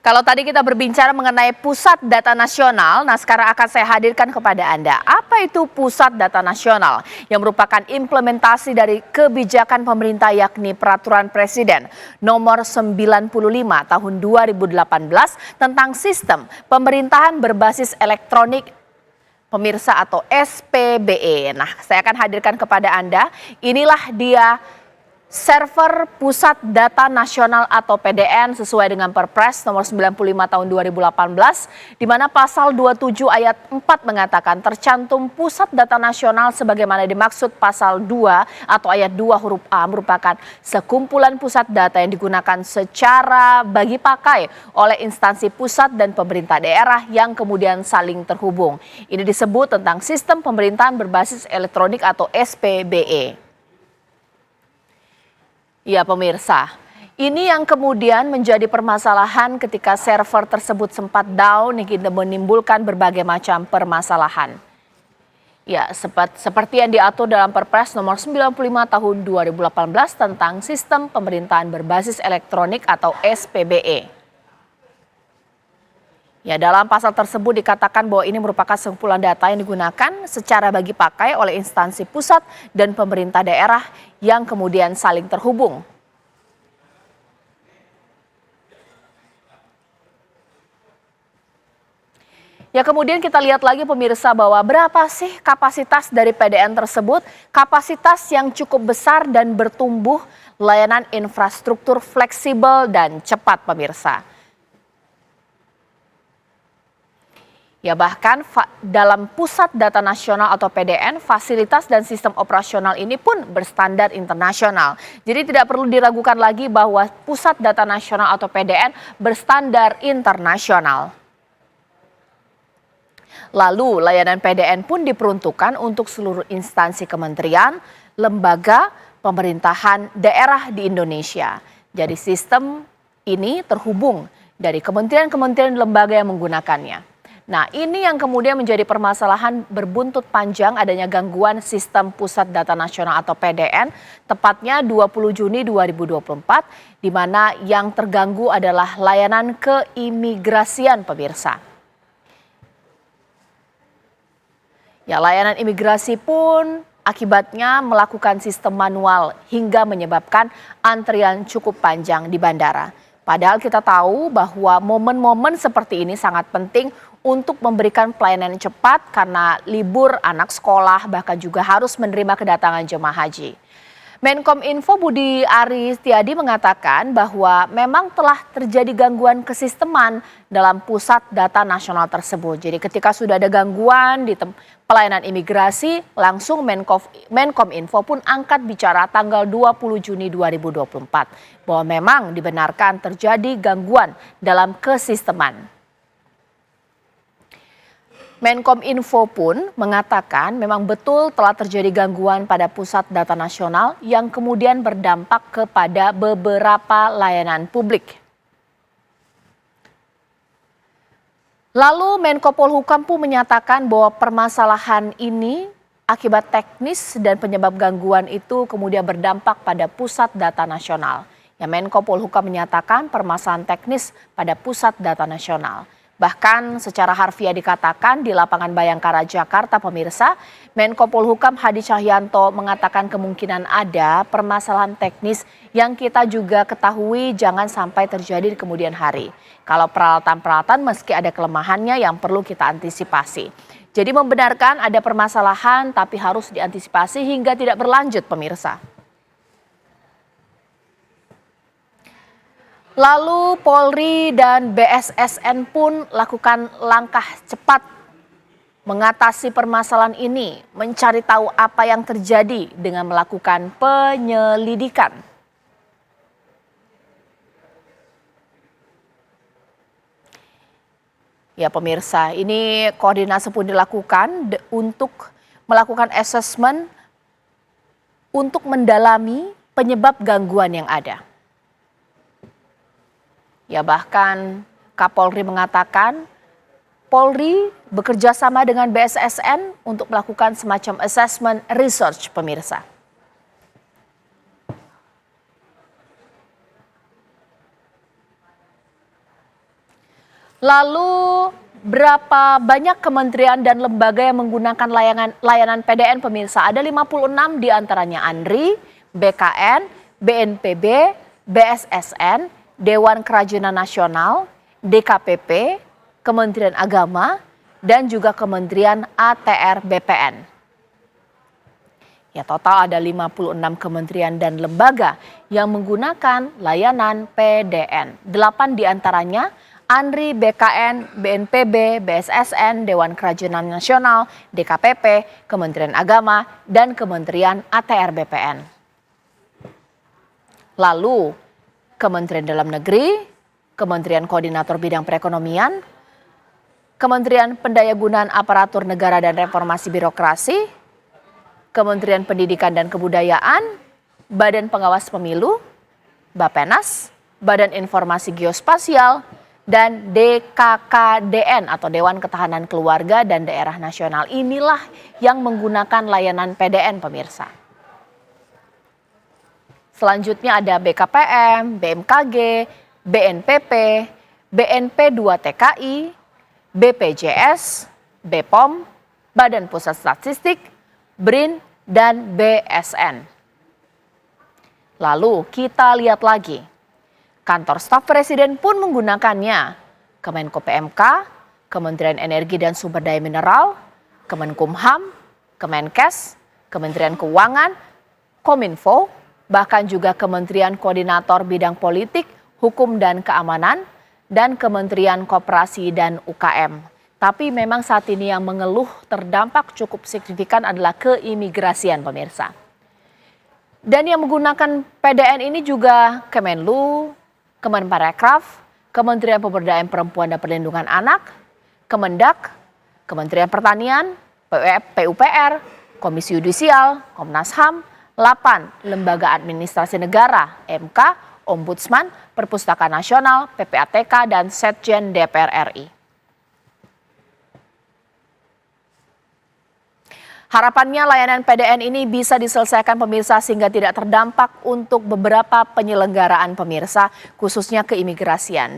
Kalau tadi kita berbicara mengenai Pusat Data Nasional, nah sekarang akan saya hadirkan kepada Anda. Apa itu Pusat Data Nasional? Yang merupakan implementasi dari kebijakan pemerintah yakni Peraturan Presiden Nomor 95 Tahun 2018 tentang Sistem Pemerintahan Berbasis Elektronik Pemirsa atau SPBE. Nah, saya akan hadirkan kepada Anda. Inilah dia server Pusat Data Nasional atau PDN sesuai dengan Perpres nomor 95 tahun 2018 di mana pasal 27 ayat 4 mengatakan tercantum Pusat Data Nasional sebagaimana dimaksud pasal 2 atau ayat 2 huruf A merupakan sekumpulan pusat data yang digunakan secara bagi pakai oleh instansi pusat dan pemerintah daerah yang kemudian saling terhubung. Ini disebut tentang sistem pemerintahan berbasis elektronik atau SPBE. Ya pemirsa, ini yang kemudian menjadi permasalahan ketika server tersebut sempat down hingga menimbulkan berbagai macam permasalahan. Ya, seperti yang diatur dalam Perpres nomor 95 tahun 2018 tentang Sistem Pemerintahan Berbasis Elektronik atau SPBE. Ya, dalam pasal tersebut dikatakan bahwa ini merupakan sekumpulan data yang digunakan secara bagi pakai oleh instansi pusat dan pemerintah daerah yang kemudian saling terhubung. Ya, kemudian kita lihat lagi pemirsa bahwa berapa sih kapasitas dari PDN tersebut? Kapasitas yang cukup besar dan bertumbuh, layanan infrastruktur fleksibel dan cepat pemirsa. Ya, bahkan dalam Pusat Data Nasional atau PDN, fasilitas dan sistem operasional ini pun berstandar internasional. Jadi tidak perlu diragukan lagi bahwa Pusat Data Nasional atau PDN berstandar internasional. Lalu layanan PDN pun diperuntukkan untuk seluruh instansi kementerian, lembaga, pemerintahan daerah di Indonesia. Jadi sistem ini terhubung dari kementerian-kementerian lembaga yang menggunakannya. Nah, ini yang kemudian menjadi permasalahan berbuntut panjang adanya gangguan sistem Pusat Data Nasional atau PDN, tepatnya 20 Juni 2024, di mana yang terganggu adalah layanan keimigrasian pemirsa. Ya, layanan imigrasi pun akibatnya melakukan sistem manual hingga menyebabkan antrian cukup panjang di bandara. Padahal kita tahu bahwa momen-momen seperti ini sangat penting untuk memberikan pelayanan cepat karena libur anak sekolah bahkan juga harus menerima kedatangan jemaah haji. Menkominfo Budi Aris Setiadi mengatakan bahwa memang telah terjadi gangguan kesisteman dalam Pusat Data Nasional tersebut. Jadi ketika sudah ada gangguan di pelayanan imigrasi, langsung Menkominfo pun angkat bicara tanggal 20 Juni 2024 bahwa memang dibenarkan terjadi gangguan dalam kesisteman. Menkominfo pun mengatakan memang betul telah terjadi gangguan pada Pusat Data Nasional yang kemudian berdampak kepada beberapa layanan publik. Lalu Menko Polhukam pun menyatakan bahwa permasalahan ini akibat teknis dan penyebab gangguan itu kemudian berdampak pada Pusat Data Nasional. Ya, Menko Polhukam menyatakan permasalahan teknis pada Pusat Data Nasional. Bahkan secara harfiah dikatakan di lapangan Bayangkara Jakarta pemirsa, Menko Polhukam Hadi Cahyanto mengatakan kemungkinan ada permasalahan teknis yang kita juga ketahui jangan sampai terjadi di kemudian hari. Kalau peralatan-peralatan meski ada kelemahannya yang perlu kita antisipasi. Jadi membenarkan ada permasalahan tapi harus diantisipasi hingga tidak berlanjut pemirsa. Lalu Polri dan BSSN pun lakukan langkah cepat mengatasi permasalahan ini, mencari tahu apa yang terjadi dengan melakukan penyelidikan. Ya pemirsa, ini koordinasi pun dilakukan untuk melakukan asesmen untuk mendalami penyebab gangguan yang ada. Ya bahkan Kapolri mengatakan Polri bekerja sama dengan BSSN untuk melakukan semacam assessment research pemirsa. Lalu berapa banyak kementerian dan lembaga yang menggunakan layanan PDN pemirsa? Ada 56 diantaranya ANRI, BKN, BNPB, BSSN, Dewan Kerajinan Nasional, DKPP, Kementerian Agama, dan juga Kementerian ATR BPN. Ya, total ada 56 kementerian dan lembaga yang menggunakan layanan PDN. 8 diantaranya ANRI, BKN, BNPB, BSSN, Dewan Kerajinan Nasional, DKPP, Kementerian Agama, dan Kementerian ATR BPN. Lalu, Kementerian Dalam Negeri, Kementerian Koordinator Bidang Perekonomian, Kementerian Pendayagunaan Aparatur Negara dan Reformasi Birokrasi, Kementerian Pendidikan dan Kebudayaan, Badan Pengawas Pemilu, Bappenas, Badan Informasi Geospasial, dan DKKDN atau Dewan Ketahanan Keluarga dan Daerah Nasional. Inilah yang menggunakan layanan PDN pemirsa. Selanjutnya ada BKPM, BMKG, BNPP, BNP2TKI, BPJS, BPOM, Badan Pusat Statistik, BRIN, dan BSN. Lalu kita lihat lagi. Kantor Staf Presiden pun menggunakannya. Kemenko PMK, Kementerian Energi dan Sumber Daya Mineral, Kemenkumham, Kemenkes, Kementerian Keuangan, Kominfo, bahkan juga Kementerian Koordinator Bidang Politik, Hukum dan Keamanan, dan Kementerian Koperasi dan UKM. Tapi memang saat ini yang mengeluh terdampak cukup signifikan adalah keimigrasian pemirsa. Dan yang menggunakan PDN ini juga Kemenlu, Kemenparekraf, Kementerian Pemberdayaan Perempuan dan Perlindungan Anak, Kemendak, Kementerian Pertanian, PUPR, Komisi Yudisial, Komnas HAM, 8 Lembaga Administrasi Negara, MK, Ombudsman, Perpustakaan Nasional, PPATK, dan Setjen DPR RI. Harapannya layanan PDN ini bisa diselesaikan pemirsa sehingga tidak terdampak untuk beberapa penyelenggaraan pemirsa, khususnya keimigrasian.